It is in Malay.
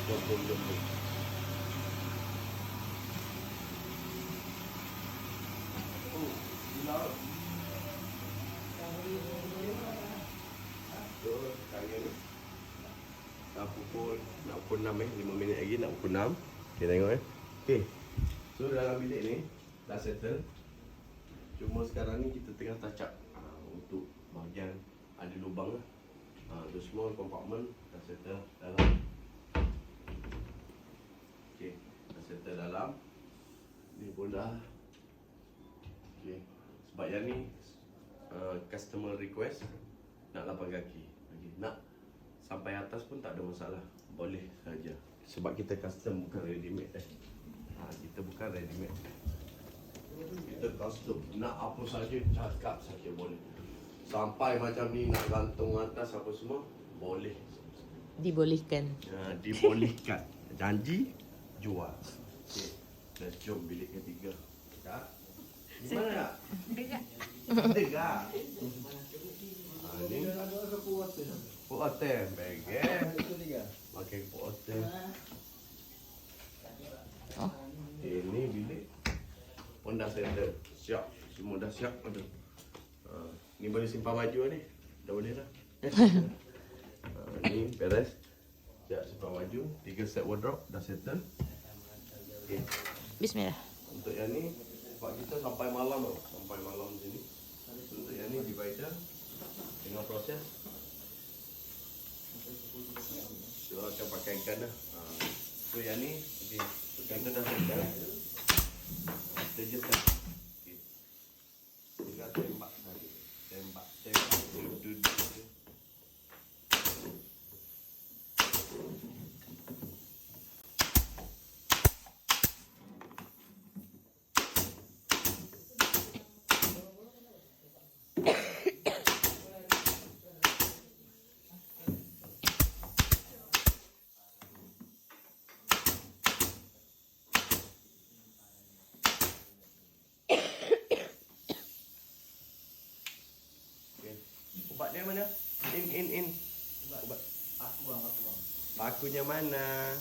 lembut. Oh, gila. So, sekarang ni dah pukul 6 5 minit lagi nak pukul 6. Okay, tengok Okay. So, dalam bilik ni dah settle. Cuma sekarang ni kita tengah touch up untuk bahagian ada lubang lah. The small compartment dah settle dalam. Okay, dah settle dalam. Ni pun dah. Okay. Sebab yang ni customer request nak 8 kaki. Okay. Nak sampai atas pun tak ada masalah. Boleh saja. Sebab kita custom bukan ready made. Kita bukan ready made. Kita custom. Nak apa saja cakap saja boleh. Sampai macam ni nak gantung atas apa semua boleh. Dibolehkan. Dibolehkan. Janji jual. Okay. Let's jom bilik ketiga. Tak? Gimana tak? Dekat. Dekat. Ni Puk hotel. Bagus. Pakai puk hotel. Oh. Ini bilik pun dah settle. Siap. Semua dah siap. Ni boleh simpan baju ni. Dah boleh dah. Ni beres. Siap simpan baju. 3 set wardrobe dah settle. Okay. Bismillah. Untuk yang ni sebab kita sampai malam tau. Sampai malam sini. Untuk yang ni divider. Tengah proses. So akan pakai ikan dah. So yang ni okay. Ikan tu dah settle. Kita just okay. Tinggal tembak saja. Tembak. Duduk. Ubat dia mana? In. Ubat. Aku bang. Pakunya mana?